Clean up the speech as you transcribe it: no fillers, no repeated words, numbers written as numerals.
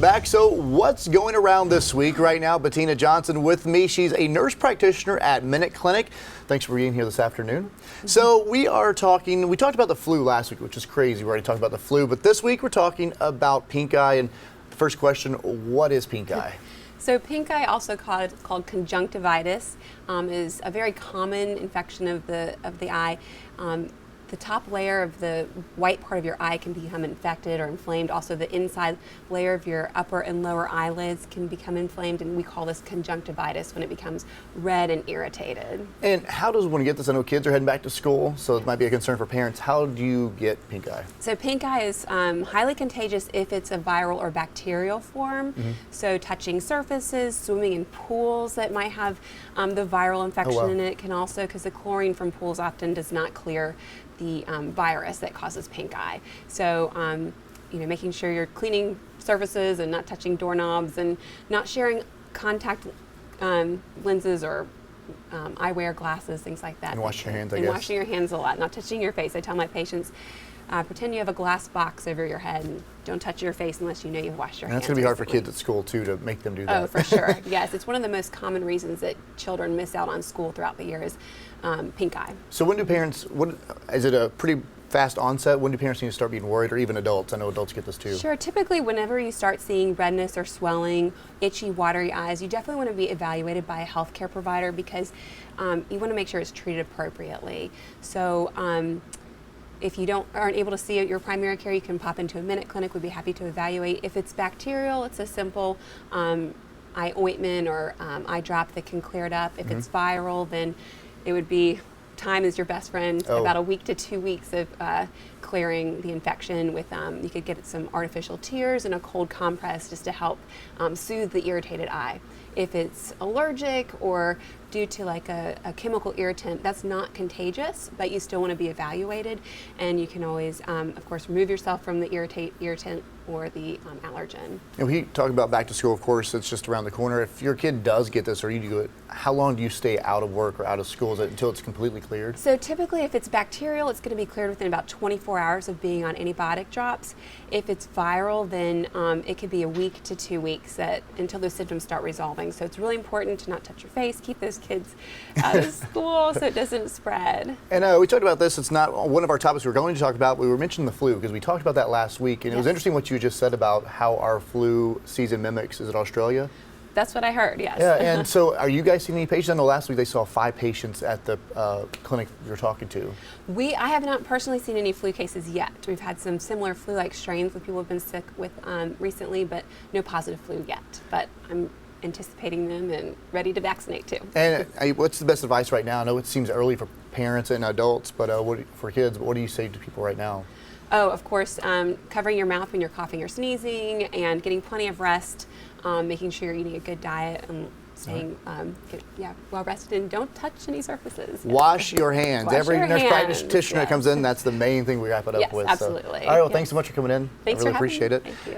Back. So what's going around this week? Right now, Bettina Johnson with me. She's a nurse practitioner at Minute Clinic. Thanks for being here this afternoon. So we talked about the flu last week, which is crazy. We already talked about the flu, but this week we're talking about pink eye. And the first question, what is pink eye? So pink eye, also called conjunctivitis, is a very common infection of the eye. The top layer of the white part of your eye can become infected or inflamed. Also, the inside layer of your upper and lower eyelids can become inflamed, and we call this conjunctivitis when it becomes red and irritated. And how does one get this? I know kids are heading back to school, so it might be a concern for parents. How do you get pink eye? So pink eye is highly contagious if it's a viral or bacterial form. So touching surfaces, swimming in pools that might have the viral infection in it can also, because the chlorine from pools often does not clear the virus that causes pink eye. So, making sure you're cleaning surfaces and not touching doorknobs and not sharing contact lenses or eyewear, glasses, things like that. And washing your hands, I guess. And washing your hands a lot, not touching your face. I tell my patients, pretend you have a glass box over your head and don't touch your face unless you know you've washed your hands. That's going to be hard for kids at school, too, to make them do that. Oh, for sure. Yes, it's one of the most common reasons that children miss out on school throughout the year is pink eye. So when do parents, is it a pretty fast onset? When do parents need to start being worried, or even adults? I know adults get this too. Sure. Typically, whenever you start seeing redness or swelling, itchy, watery eyes, you definitely want to be evaluated by a healthcare provider because you want to make sure it's treated appropriately. So if you aren't able to see your primary care, you can pop into a Minute Clinic. We'd be happy to evaluate. If it's bacterial, it's a simple eye ointment or eye drop that can clear it up. If it's viral, then it would be time is your best friend. About a week to 2 weeks of clearing the infection with, you could get some artificial tears and a cold compress just to help soothe the irritated eye. If it's allergic or due to like a chemical irritant, that's not contagious, but you still want to be evaluated, and you can always, of course, remove yourself from the irritant or the allergen. And we talk about back to school, of course, it's just around the corner. If your kid does get this or you do it, how long do you stay out of work or out of school? Is it until it's completely cleared? So typically if it's bacterial, it's going to be cleared within about 24 hours of being on antibiotic drops. If it's viral, then it could be a week to 2 weeks until those symptoms start resolving. So it's really important to not touch your face, keep those kids out of school so it doesn't spread. And we talked about this, it's not one of our topics we were going to talk about. We were mentioning the flu because we talked about that last week, and it was interesting what you just said about how our flu season mimics, is it Australia? That's what I heard, yes. Yeah, and so are you guys seeing any patients? I know last week they saw 5 patients at the clinic you were talking to. I have not personally seen any flu cases yet. We've had some similar flu-like strains that people have been sick with recently, but no positive flu yet. But I'm anticipating them and ready to vaccinate too. And what's the best advice right now? I know it seems early for parents and adults, but for kids, what do you say to people right now? Oh, of course, covering your mouth when you're coughing or sneezing, and getting plenty of rest, making sure you're eating a good diet, and staying well rested, and don't touch any surfaces. Wash your hands. Wash Every your nurse hands. practitioner that comes in, that's the main thing we wrap it up with. Absolutely. So. All right, well, thanks so much for coming in. Thanks I really for having appreciate me. it. Thank you.